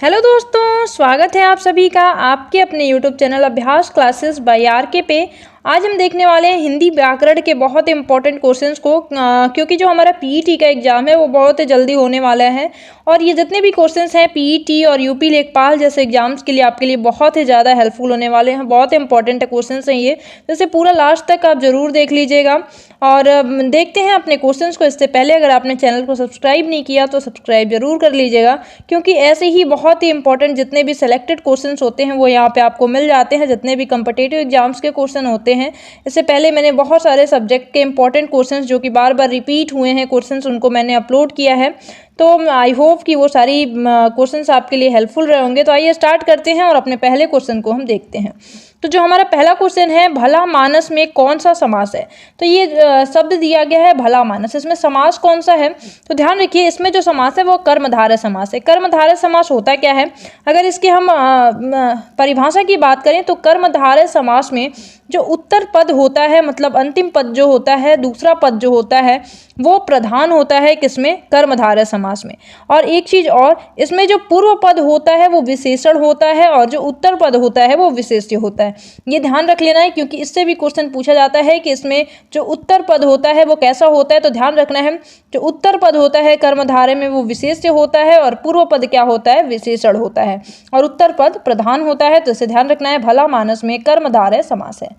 Hello दोस्तों, स्वागत है आप सभी का आपके अपने यूट्यूब चैनल अभ्यास क्लासेस बाय आरके पे। आज हम देखने वाले हैं हिंदी व्याकरण के बहुत इंपॉर्टेंट क्वेश्चंस को, क्योंकि जो हमारा पीईटी का एग्जाम है वो बहुत जल्दी होने वाला है और ये जितने भी क्वेश्चंस हैं पीईटी और यूपी लेखपाल जैसे एग्जाम्स के लिए आपके लिए बहुत ही ज़्यादा हेल्पफुल होने वाले हैं। बहुत इंपॉर्टेंट क्वेश्चंस हैं ये, जैसे पूरा लास्ट तक आप ज़रूर देख लीजिएगा। और देखते हैं अपने क्वेश्चंस को। इससे पहले अगर आपने चैनल को सब्सक्राइब नहीं किया तो सब्सक्राइब जरूर कर लीजिएगा, क्योंकि ऐसे ही बहुत ही इंपॉर्टेंट जितने भी सिलेक्टेड क्वेश्चंस होते हैं वो यहाँ पे आपको मिल जाते हैं। जितने भी कम्पिटिटिव एग्जाम्स के क्वेश्चन होते हैं, इससे पहले मैंने बहुत सारे सब्जेक्ट के इंपॉर्टेंट क्वेश्चंस जो कि बार बार रिपीट हुए हैं क्वेश्चंस, उनको मैंने अपलोड किया है। तो आई होप कि वो सारी क्वेश्चंस आपके लिए हेल्पफुल रहे होंगे। तो आइए स्टार्ट करते हैं और अपने पहले क्वेश्चन को हम देखते हैं। तो जो हमारा पहला क्वेश्चन है, भला मानस में कौन सा समास है। तो ये शब्द दिया गया है भला मानस, इसमें समास कौन सा है। तो ध्यान रखिए, इसमें जो समास है वो कर्मधारय समास है। कर्मधारय समास होता क्या है, अगर इसके हम परिभाषा की बात करें तो कर्मधारय समास में जो उत्तर पद होता है, मतलब अंतिम पद जो होता है, दूसरा पद जो होता है वो प्रधान होता है किसमें, कर्मधारय समास में। और एक चीज और, इसमें जो पूर्व पद होता है वो विशेषण होता है और जो उत्तर पद होता है वो विशेष्य होता है। ये ध्यान रख लेना है, क्योंकि इससे भी क्वेश्चन पूछा जाता है कि इसमें जो उत्तर पद होता है वो कैसा होता है। तो ध्यान रखना है, जो उत्तर पद होता है कर्मधारय में वो विशेष्य होता है और पूर्व पद क्या होता है, विशेषण होता है, और उत्तर पद प्रधान होता है। तो इसे ध्यान रखना है, भला मानस में कर्मधारय समास है।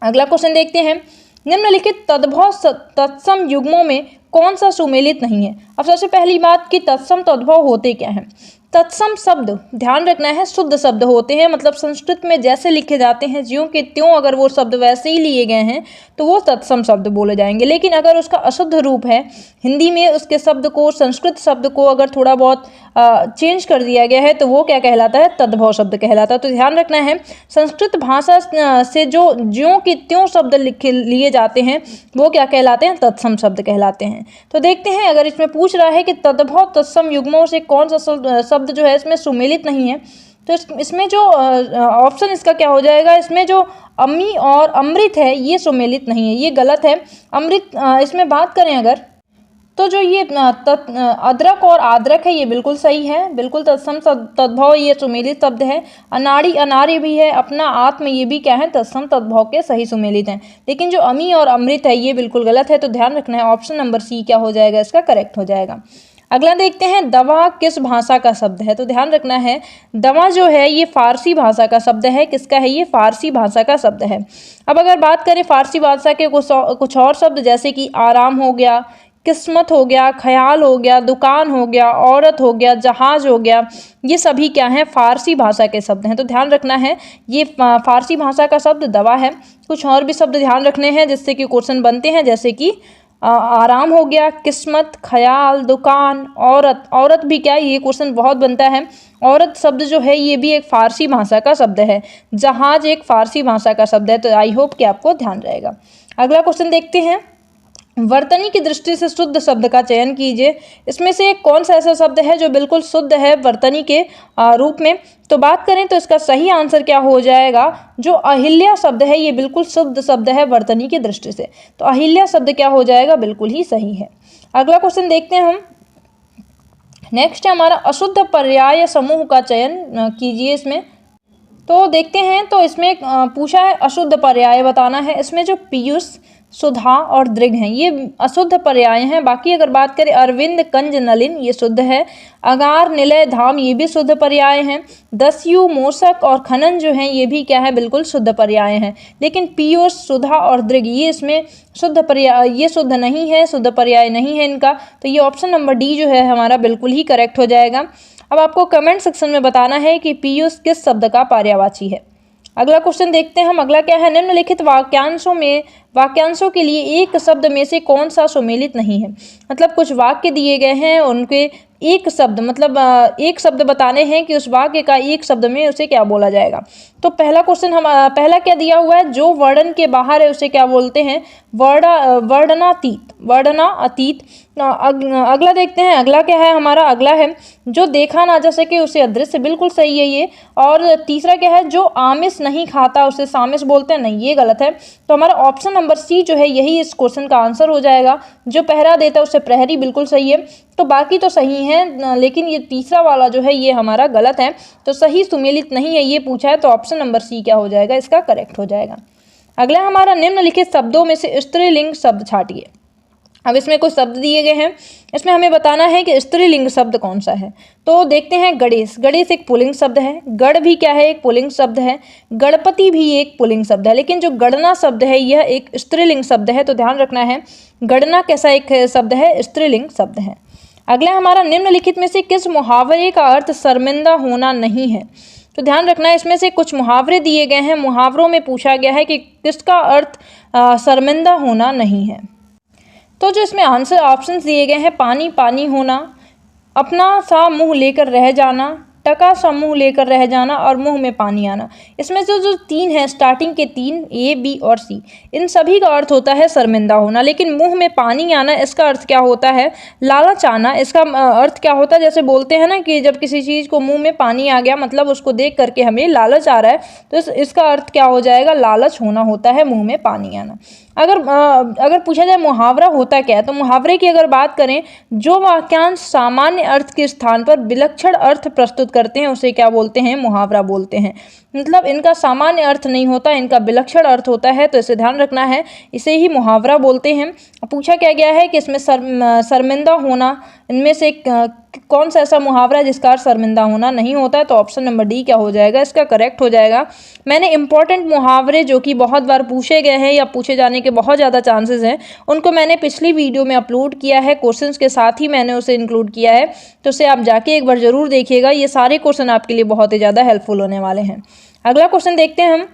अगला क्वेश्चन देखते हैं, निम्नलिखित तद्भव तत्सम युग्मों में कौन सा सुमेलित नहीं है। अब सबसे पहली बात कि तत्सम तद्भव होते क्या हैं। तत्सम शब्द ध्यान रखना है शुद्ध शब्द होते हैं, मतलब संस्कृत में जैसे लिखे जाते हैं ज्यों के त्यों अगर वो शब्द वैसे ही लिए गए हैं तो वो तत्सम शब्द बोले जाएंगे। लेकिन अगर उसका अशुद्ध रूप है, हिंदी में उसके शब्द को, संस्कृत शब्द को अगर थोड़ा बहुत चेंज कर दिया गया है तो वो क्या कहलाता है, तद्भव शब्द कहलाता है। तो ध्यान रखना है, संस्कृत भाषा से जो ज्यों के त्यों शब्द लिए जाते हैं वो क्या कहलाते हैं, तत्सम शब्द कहलाते हैं। तो देखते हैं, अगर इसमें पूछ रहा है कि तद्भव तत्सम युग्मों से कौन सा शब्द जो है इसमें सुमेलित नहीं है, तो इसमें जो ऑप्शन इसका क्या हो जाएगा, इसमें जो अम्मी और अमृत है ये सुमेलित नहीं है, ये गलत है। अमृत इसमें बात करें अगर, तो जो ये अदरक और आद्रक है ये बिल्कुल सही है, बिल्कुल तत्सम तद्भव ये सुमेलित शब्द है। अनाड़ी अनार्य भी है, अपना आत्म ये भी क्या है, तत्सम तद्भव के सही सुमेलित हैं। लेकिन जो अमी और अमृत है ये बिल्कुल गलत है। तो ध्यान रखना है, ऑप्शन नंबर सी क्या हो जाएगा, इसका करेक्ट हो जाएगा। अगला देखते हैं, दवा किस भाषा का शब्द है। तो ध्यान रखना है, दवा जो है ये फारसी भाषा का शब्द है। किसका है, ये फारसी भाषा का शब्द है। अब अगर बात करें फारसी भाषा के कुछ और शब्द, जैसे कि आराम हो गया, किस्मत हो गया, ख्याल हो गया, दुकान हो गया, औरत हो गया, जहाज हो गया, ये सभी क्या हैं, फारसी भाषा के शब्द हैं। तो ध्यान रखना है, ये फारसी भाषा का शब्द दवा है। कुछ और भी शब्द ध्यान रखने हैं जिससे कि क्वेश्चन बनते हैं, जैसे कि आराम हो गया, किस्मत, ख्याल, दुकान, औरत। औरत भी क्या है, ये क्वेश्चन बहुत बनता है। औरत शब्द जो है ये भी एक फारसी भाषा का शब्द है। जहाज एक फारसी भाषा का शब्द है। तो आई होप कि आपको ध्यान रहेगा। अगला क्वेश्चन देखते हैं, वर्तनी की दृष्टि से शुद्ध शब्द का चयन कीजिए। इसमें से कौन सा ऐसा शब्द है जो बिल्कुल शुद्ध है वर्तनी के रूप में। तो बात करें तो इसका सही आंसर क्या हो जाएगा, जो अहिल्या शब्द है ये बिल्कुल शुद्ध शब्द है वर्तनी की दृष्टि से। तो अहिल्या शब्द क्या हो जाएगा, बिल्कुल ही सही है। अगला क्वेश्चन देखते हैं हम, नेक्स्ट है हमारा, अशुद्ध पर्याय समूह का चयन कीजिए इसमें। तो देखते हैं, तो इसमें पूछा है अशुद्ध पर्याय बताना है। इसमें जो पीयूष, सुधा और दृढ़ हैं ये अशुद्ध पर्याय हैं। बाकी अगर बात करें, अरविंद, कंज, नलिन ये शुद्ध है। अगार, निलय, धाम ये भी शुद्ध पर्याय हैं। दस्यु, मोषक और खनन जो हैं ये भी क्या है, बिल्कुल शुद्ध पर्याय हैं। लेकिन पीयूष, सुधा और दृढ़ ये इसमें शुद्ध पर्याय, ये शुद्ध नहीं है, शुद्ध पर्याय नहीं है इनका। तो ये ऑप्शन नंबर डी जो है हमारा बिल्कुल ही करेक्ट हो जाएगा। अब आपको कमेंट सेक्शन में बताना है कि पीयूष किस शब्द का पर्यायवाची है। अगला क्वेश्चन देखते हैं हम, अगला क्या है, निम्नलिखित वाक्यांशों के लिए एक शब्द में से कौन सा सुमेलित नहीं है। मतलब कुछ वाक्य दिए गए हैं, उनके एक शब्द, मतलब एक शब्द बताने हैं कि उस वाक्य का एक शब्द में उसे क्या बोला जाएगा। तो पहला क्वेश्चन हम पहला क्या दिया हुआ है, जो वर्णन के बाहर है उसे क्या बोलते हैं, वर्णनातीत। वर्णनातीत अगला देखते हैं, अगला क्या है हमारा, अगला है जो देखा ना जा सके उसे अदृश्य, बिल्कुल सही है ये। और तीसरा क्या है, जो आमिष नहीं खाता उसे सामिष बोलते हैं, नहीं ये गलत है। तो हमारा ऑप्शन नंबर सी जो है यही इस क्वेश्चन का आंसर हो जाएगा। जो पहरा देता है उसे प्रहरी, बिल्कुल सही है। तो बाकी तो सही है, लेकिन ये तीसरा वाला जो है ये हमारा गलत है। तो सही सुमेलित नहीं है ये पूछा है, तो ऑप्शन नंबर सी क्या हो जाएगा, इसका करेक्ट हो जाएगा। अगला हमारा निम्नलिखित शब्दों में से स्त्रीलिंग शब्द छांटिए। अब इसमें कुछ शब्द दिए गए हैं, इसमें हमें बताना है कि स्त्रीलिंग शब्द कौन सा है। तो देखते हैं, गणेश, गणेश एक पुल्लिंग शब्द है। गढ़ भी क्या है, एक पुल्लिंग शब्द है। गणपति भी एक पुल्लिंग शब्द है, लेकिन जो गणना शब्द है यह एक स्त्रीलिंग शब्द है, तो ध्यान रखना है गणना कैसा एक शब्द है, स्त्रीलिंग शब्द है। अगला हमारा, निम्नलिखित में से किस मुहावरे का अर्थ शर्मिंदा होना नहीं है। तो ध्यान रखना है, इसमें से कुछ मुहावरे दिए गए हैं, मुहावरों में पूछा गया है कि किसका अर्थ शर्मिंदा होना नहीं है। तो जो इसमें आंसर ऑप्शंस दिए गए हैं, पानी पानी होना, अपना सा मुंह लेकर रह जाना, टका सा मुंह लेकर रह जाना और मुंह में पानी आना। इसमें से जो तीन हैं, स्टार्टिंग के तीन, ए बी और सी, इन सभी का अर्थ होता है शर्मिंदा होना। लेकिन मुंह में पानी आना, इसका अर्थ क्या होता है, लालच आना। इसका अर्थ क्या होता है, जैसे बोलते हैं ना कि जब किसी चीज़ को मुंह में पानी आ गया, मतलब उसको देख करके हमें लालच आ रहा है, तो इसका अर्थ क्या हो जाएगा, लालच होना होता है, मुंह में पानी आना। अगर पूछा जाए मुहावरा होता क्या है, तो मुहावरे की अगर बात करें, जो वाक्यांश सामान्य अर्थ के स्थान पर विलक्षण अर्थ प्रस्तुत करते हैं उसे क्या बोलते हैं, मुहावरा बोलते हैं। मतलब इनका सामान्य अर्थ नहीं होता, इनका विलक्षण अर्थ होता है, तो इसे ध्यान रखना है, इसे ही मुहावरा बोलते हैं। पूछा क्या गया है कि इसमें शर्मिंदा होना, इनमें से कौन सा ऐसा मुहावरा है जिसका अर्थ शर्मिंदा होना नहीं होता है, तो ऑप्शन नंबर डी क्या हो जाएगा, इसका करेक्ट हो जाएगा। मैंने इंपॉर्टेंट मुहावरे जो कि बहुत बार पूछे गए हैं या पूछे जाने के बहुत ज़्यादा चांसेस हैं, उनको मैंने पिछली वीडियो में अपलोड किया है, क्वेश्चंस के साथ ही मैंने उसे इंक्लूड किया है, तो उसे आप जाके एक बार ज़रूर देखिएगा। ये सारे क्वेश्चन आपके लिए बहुत ही ज़्यादा हेल्पफुल होने वाले हैं। अगला क्वेश्चन देखते हैं हम,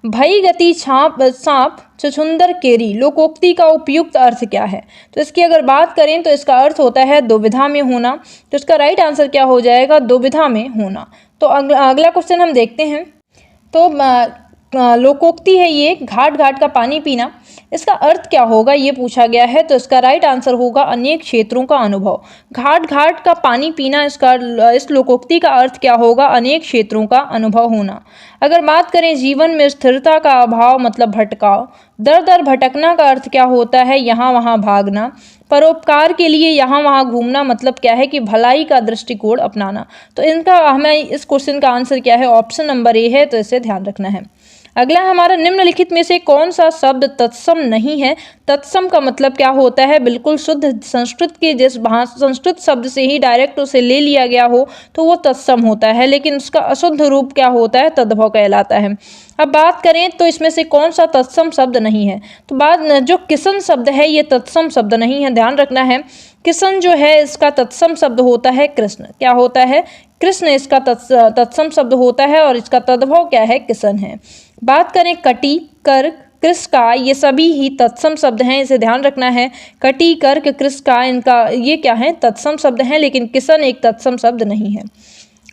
भई गति सांप छछूंदर केरी, लोकोक्ति का उपयुक्त अर्थ क्या है। तो इसकी अगर बात करें तो इसका अर्थ होता है दुविधा में होना, तो इसका राइट आंसर क्या हो जाएगा, दुविधा में होना। तो अगला क्वेश्चन हम देखते हैं, तो लोकोक्ति है ये, घाट घाट का पानी पीना, इसका अर्थ क्या होगा ये पूछा गया है, तो इसका राइट आंसर होगा अनेक क्षेत्रों का अनुभव। घाट घाट का पानी पीना, इस लोकोक्ति का अर्थ क्या होगा, अनेक क्षेत्रों का अनुभव होना। अगर बात करें जीवन में स्थिरता का अभाव मतलब भटकाव, दर दर भटकना का अर्थ क्या होता है, यहाँ वहाँ भागना। परोपकार के लिए यहाँ वहाँ घूमना मतलब क्या है कि भलाई का दृष्टिकोण अपनाना। तो इनका हमें इस क्वेश्चन का आंसर क्या है, ऑप्शन नंबर ए है, तो इसे ध्यान रखना है। अगला हमारा, निम्नलिखित में से कौन सा शब्द तत्सम नहीं है। तत्सम का मतलब क्या होता है, बिल्कुल शुद्ध संस्कृत के जिस संस्कृत शब्द से ही डायरेक्ट उसे ले लिया गया हो तो वो तत्सम होता है, लेकिन उसका अशुद्ध रूप क्या होता है, तद्भव कहलाता है। अब बात करें तो इसमें से कौन सा तत्सम शब्द नहीं है, तो जो किसन शब्द है ये तत्सम शब्द नहीं है, ध्यान रखना है। किसन जो है इसका तत्सम शब्द होता है कृष्ण, क्या होता है, कृष्ण इसका तत्सम शब्द होता है और इसका तद्भव क्या है, किसन है। बात करें कटी, कर्क, कृष का, ये सभी ही तत्सम शब्द हैं, इसे ध्यान रखना है। कटी, कर्क, कृष का, इनका ये क्या है, तत्सम शब्द हैं, लेकिन किसन एक तत्सम शब्द नहीं है।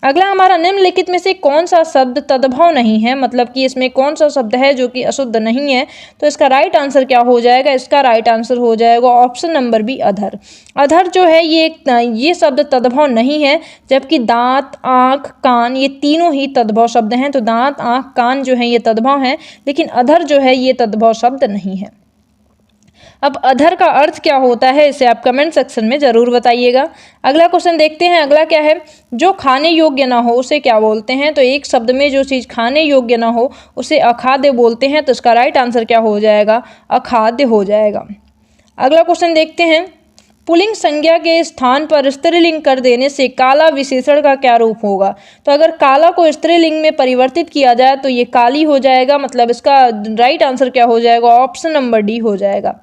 अगला हमारा, निम्नलिखित में से कौन सा शब्द तद्भव नहीं है, मतलब कि इसमें कौन सा शब्द है जो कि अशुद्ध नहीं है, तो इसका राइट आंसर क्या हो जाएगा, इसका राइट आंसर हो जाएगा ऑप्शन नंबर बी, अधर। अधर जो है ये शब्द तद्भव नहीं है, जबकि दांत, आँख, कान ये तीनों ही तद्भव शब्द हैं। तो दांत, आँख, कान जो है ये तद्भव हैं, लेकिन अधर जो है ये तद्भव शब्द नहीं है। अब अधर का अर्थ क्या होता है इसे आप कमेंट सेक्शन में ज़रूर बताइएगा। अगला क्वेश्चन देखते हैं, अगला क्या है, जो खाने योग्य ना हो उसे क्या बोलते हैं। तो एक शब्द में जो चीज़ खाने योग्य ना हो उसे अखाद्य बोलते हैं, तो इसका राइट आंसर क्या हो जाएगा, अखाद्य हो जाएगा। अगला क्वेश्चन देखते हैं, पुल्लिंग संज्ञा के स्थान पर स्त्रीलिंग कर देने से काला विशेषण का क्या रूप होगा। तो अगर काला को स्त्रीलिंग में परिवर्तित किया जाए तो ये काली हो जाएगा, मतलब इसका राइट आंसर क्या हो जाएगा, ऑप्शन नंबर डी हो जाएगा।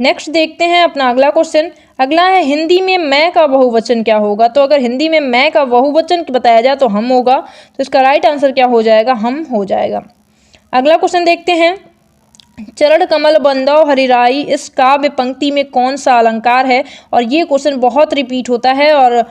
नेक्स्ट देखते हैं अपना अगला क्वेश्चन, अगला है हिंदी में मैं का बहुवचन क्या होगा। तो अगर हिंदी में मैं का बहुवचन बताया जाए तो हम होगा, तो इसका राइट आंसर क्या हो जाएगा, हम हो जाएगा। अगला क्वेश्चन देखते हैं, चरण कमल बंदौ हरिराई इस काव्य पंक्ति में कौन सा अलंकार है। और ये क्वेश्चन बहुत रिपीट होता है और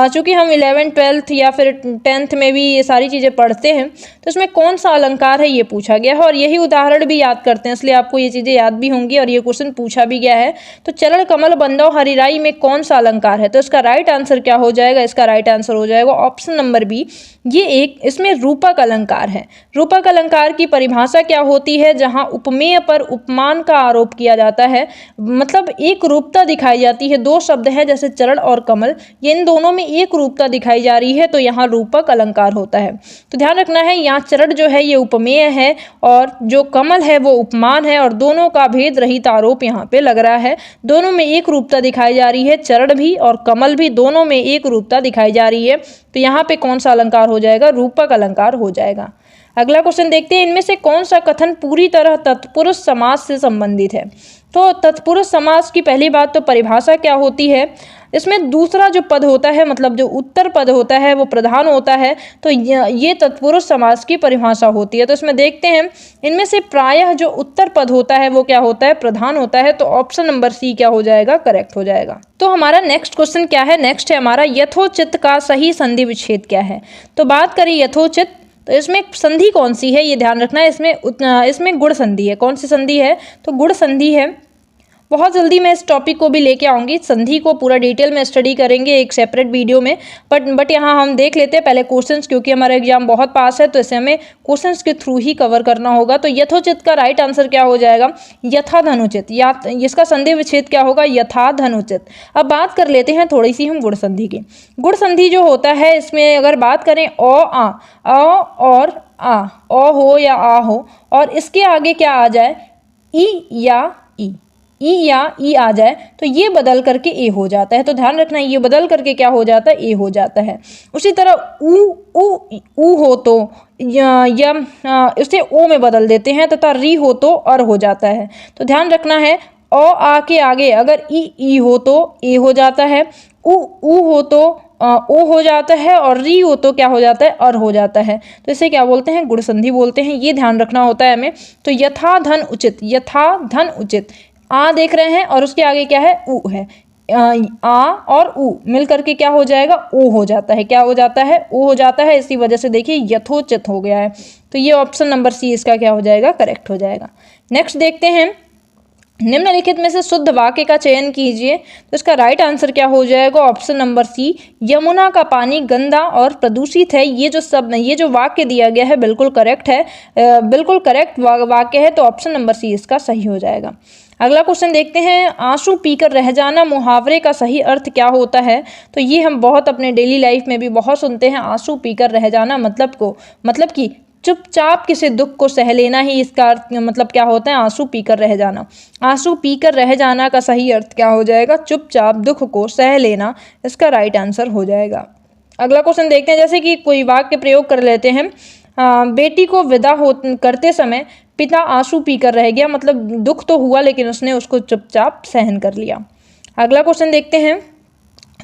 चूंकि हम 11th 12th या फिर 10th में भी ये सारी चीज़ें पढ़ते हैं तो इसमें कौन सा अलंकार है ये पूछा गया है और यही उदाहरण भी याद करते हैं, इसलिए आपको ये चीज़ें याद भी होंगी और ये क्वेश्चन पूछा भी गया है। तो चरण कमल बंदौ हरिराई में कौन सा अलंकार है, तो इसका राइट आंसर क्या हो जाएगा, इसका राइट आंसर हो जाएगा ऑप्शन नंबर बी। ये एक इसमें रूपक अलंकार है। रूपक अलंकार की परिभाषा क्या होती है, जहां उपमेय पर उपमान का आरोप किया जाता है, मतलब एक रूपता दिखाई जाती है। दो शब्द हैं जैसे चरण और कमल, ये इन दोनों में एक रूपता दिखाई जा रही है तो यहाँ रूपक अलंकार होता है। तो ध्यान रखना है, यहाँ चरण जो है ये उपमेय है और जो कमल है वो उपमान है और दोनों का भेद रहित आरोप यहाँ पे लग रहा है। दोनों में एक रूपता दिखाई जा रही है, चरण भी और कमल भी दोनों में एक रूपता दिखाई जा रही है। तो यहाँ पे कौन सा अलंकार हो जाएगा, रूपक अलंकार हो जाएगा। अगला क्वेश्चन देखते हैं, इनमें से कौन सा कथन पूरी तरह तत्पुरुष समास से संबंधित है। तो तत्पुरुष समास की पहली बात तो परिभाषा क्या होती है, इसमें दूसरा जो पद होता है मतलब जो उत्तर पद होता है वो प्रधान होता है, तो ये तत्पुरुष समास की परिभाषा होती है। तो इसमें देखते हैं, इनमें से प्रायः जो उत्तर पद होता है वो क्या होता है, प्रधान होता है। तो ऑप्शन नंबर सी क्या हो जाएगा, करेक्ट हो जाएगा। तो हमारा नेक्स्ट क्वेश्चन क्या है, नेक्स्ट है हमारा यथोचित का सही संधि विच्छेद क्या है। तो बात करें यथोचित, तो इसमें संधि कौन सी है ये ध्यान रखना है, इसमें गुण संधि है। कौन सी संधि है, तो गुण संधि है। बहुत जल्दी मैं इस टॉपिक को भी लेके आऊँगी, संधि को पूरा डिटेल में स्टडी करेंगे एक सेपरेट वीडियो में, बट यहाँ हम देख लेते हैं पहले क्वेश्चंस, क्योंकि हमारा एग्जाम बहुत पास है तो इसे हमें क्वेश्चंस के थ्रू ही कवर करना होगा। तो यथोचित का राइट आंसर क्या हो जाएगा, यथा धनुचित, या इसका संधि विच्छेद क्या होगा, यथा धनुचित। अब बात कर लेते हैं थोड़ी सी हम गुण संधि की। गुण संधि जो होता है इसमें अगर बात करें अ और आ, अ हो या आ हो और इसके आगे क्या आ जाए, ई या ई आ जाए तो ये बदल करके ए हो जाता है। तो ध्यान रखना ये बदल करके क्या हो जाता है, ए हो जाता है। उसी तरह ऊ हो तो उसे ओ में बदल देते हैं तथा री हो तो अर हो जाता है। तो ध्यान रखना है, अ आ के आगे अगर ई हो तो ए हो जाता है, ऊ हो तो ओ हो जाता है और री हो तो क्या हो जाता है, अर हो जाता है। तो इसे क्या बोलते हैं, गुण संधि बोलते हैं। ये ध्यान रखना होता है हमें। तो यथा धन उचित, यथा धन उचित, आ देख रहे हैं और उसके आगे क्या है, ऊ है। आ और ऊ मिल करके क्या हो जाएगा, ओ हो जाता है। क्या हो जाता है, ओ हो जाता है। इसी वजह से देखिए यथोचित हो गया है। तो ये ऑप्शन नंबर सी इसका क्या हो जाएगा, करेक्ट हो जाएगा। नेक्स्ट देखते हैं, निम्नलिखित में से शुद्ध वाक्य का चयन कीजिए। तो इसका राइट आंसर क्या हो जाएगा, ऑप्शन नंबर सी, यमुना का पानी गंदा और प्रदूषित है। ये जो वाक्य दिया गया है बिल्कुल करेक्ट है, बिल्कुल करेक्ट वाक्य है। तो ऑप्शन नंबर सी इसका सही हो जाएगा। अगला क्वेश्चन देखते हैं, आंसू पीकर रह जाना मुहावरे का सही अर्थ क्या होता है। तो ये हम बहुत अपने डेली लाइफ में भी बहुत सुनते हैं। आंसू पीकर रह जाना मतलब कि चुपचाप किसी दुख को सह लेना ही इसका अर्थ मतलब क्या होता है, आंसू पीकर रह जाना। आंसू पीकर रह जाना का सही अर्थ क्या हो जाएगा, चुपचाप दुख को सह लेना, इसका राइट आंसर हो जाएगा। अगला क्वेश्चन देखते हैं, जैसे कि कोई वाक्य प्रयोग कर लेते हैं, बेटी को विदा करते समय पिता आंसू पीकर रह गया, मतलब दुख तो हुआ लेकिन उसने उसको चुपचाप सहन कर लिया। अगला क्वेश्चन देखते हैं,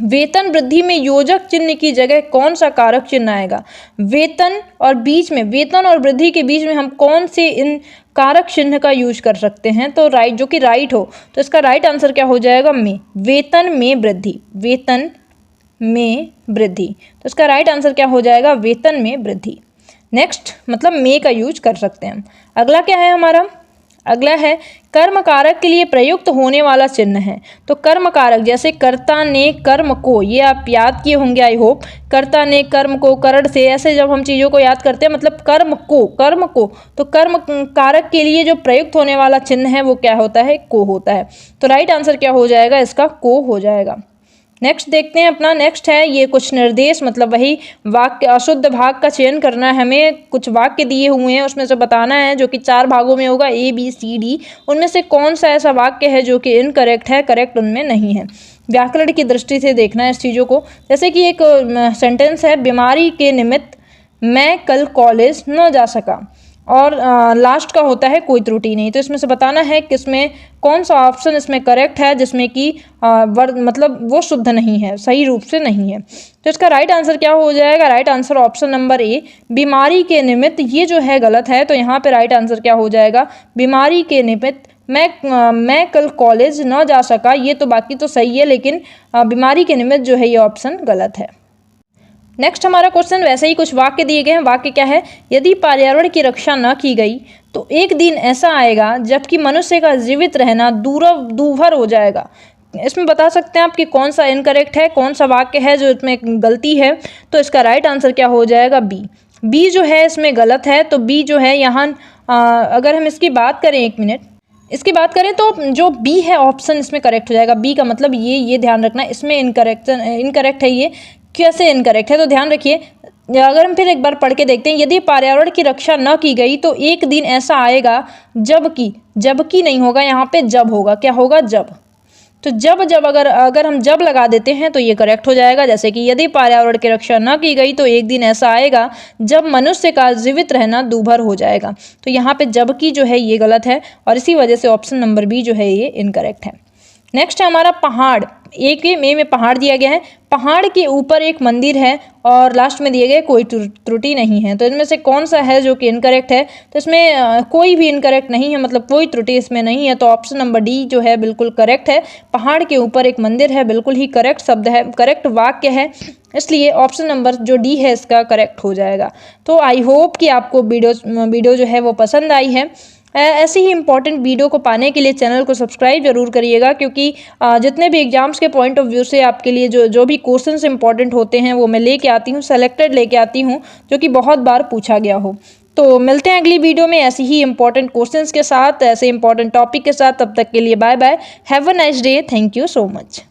वेतन वृद्धि में योजक चिन्ह की जगह कौन सा कारक चिन्ह आएगा। वेतन और वृद्धि के बीच में हम कौन से इन कारक चिन्ह का यूज कर सकते हैं। तो राइट, जो कि राइट हो, तो इसका राइट आंसर क्या हो जाएगा, में, वेतन में वृद्धि, वेतन में वृद्धि। तो इसका राइट आंसर क्या हो जाएगा, वेतन में वृद्धि। नेक्स्ट मतलब में का यूज कर सकते हैं। अगला क्या है हमारा, अगला है कर्म कारक के लिए प्रयुक्त होने वाला चिन्ह है। तो कर्म कारक जैसे कर्ता ने कर्म को, ये आप याद किए होंगे आई होप, कर्ता ने कर्म को, करण से, ऐसे जब हम चीज़ों को याद करते हैं मतलब कर्म को, तो कर्म कारक के लिए जो प्रयुक्त होने वाला चिन्ह है वो क्या होता है, को होता है। तो राइट आंसर क्या हो जाएगा, इसका को हो जाएगा। नेक्स्ट देखते हैं अपना, नेक्स्ट है ये कुछ निर्देश, मतलब वही वाक्य अशुद्ध भाग का चयन करना है हमें। कुछ वाक्य दिए हुए हैं उसमें से बताना है, जो कि 4 भागों में होगा, A B C D। उनमें से कौन सा ऐसा वाक्य है जो कि इनकरेक्ट है, करेक्ट उनमें नहीं है। व्याकरण की दृष्टि से देखना है इस चीज़ों को। जैसे कि एक सेंटेंस है, बीमारी के निमित्त मैं कल कॉलेज न जा सका, और लास्ट का होता है कोई त्रुटि नहीं। तो इसमें से बताना है कि इसमें कौन सा ऑप्शन इसमें करेक्ट है जिसमें कि मतलब वो शुद्ध नहीं है, सही रूप से नहीं है। तो इसका राइट आंसर क्या हो जाएगा? Right answer option number A, बीमारी के निमित्त। ये जो है गलत है, तो यहाँ पे राइट आंसर क्या हो जाएगा? बीमारी के निमित्त मैं कल कॉलेज न जा सका। ये तो बाकी तो सही है, लेकिन बीमारी के निमित्त जो है ये ऑप्शन गलत है। नेक्स्ट हमारा क्वेश्चन वैसे ही कुछ वाक्य दिए गए हैं। वाक्य क्या है? यदि पर्यावरण की रक्षा न की गई तो एक दिन ऐसा आएगा जबकि मनुष्य का जीवित रहना दूभर हो जाएगा। इसमें बता सकते हैं आप कि कौन सा इनकरेक्ट है, कौन सा वाक्य है जो इसमें गलती है। तो इसका राइट आंसर क्या हो जाएगा? बी। बी जो है इसमें गलत है। तो बी जो है यहाँ अगर हम इसकी बात करें, एक मिनट, इसकी बात करें तो जो बी है ऑप्शन इसमें करेक्ट हो जाएगा। बी का मतलब ये ध्यान रखना, इसमें इनकरेक्ट है। ये कैसे इनकरेक्ट है? तो ध्यान रखिए, अगर हम फिर एक बार पढ़ के देखते हैं, यदि पर्यावरण की रक्षा न की गई तो एक दिन ऐसा आएगा जबकि नहीं होगा, यहाँ पे जब होगा। क्या होगा? जब। तो जब अगर हम जब लगा देते हैं तो ये करेक्ट हो जाएगा। जैसे कि यदि पर्यावरण की रक्षा न की गई तो एक दिन ऐसा आएगा जब मनुष्य का जीवित रहना दूभर हो जाएगा। तो यहाँ पे जबकि जो है ये गलत है और इसी वजह से ऑप्शन नंबर बी जो है ये इनकरेक्ट है। नेक्स्ट है हमारा पहाड़। एक में पहाड़ दिया गया है, पहाड़ के ऊपर एक मंदिर है और लास्ट में दिए गए कोई त्रुटि नहीं है। तो इनमें से कौन सा है जो कि इनकरेक्ट है? तो इसमें कोई भी इनकरेक्ट नहीं है, मतलब कोई त्रुटि इसमें नहीं है। तो ऑप्शन नंबर डी जो है बिल्कुल करेक्ट है। पहाड़ के ऊपर एक मंदिर है, बिल्कुल ही करेक्ट शब्द है, करेक्ट वाक्य है, इसलिए ऑप्शन नंबर जो डी है इसका करेक्ट हो जाएगा। तो आई होप कि आपको वीडियो जो है वो पसंद आई है। ऐसी ही इंपॉर्टेंट वीडियो को पाने के लिए चैनल को सब्सक्राइब जरूर करिएगा, क्योंकि जितने भी एग्जाम्स के पॉइंट ऑफ व्यू से आपके लिए जो भी क्वेश्चंस इंपॉर्टेंट होते हैं वो मैं लेके आती हूँ, सेलेक्टेड लेके आती हूँ, जो कि बहुत बार पूछा गया हो। तो मिलते हैं अगली वीडियो में ऐसी ही इंपॉर्टेंट क्वेश्चंस के साथ, ऐसे इंपॉर्टेंट टॉपिक के साथ। तब तक के लिए bye bye, have a nice day, thank you so much.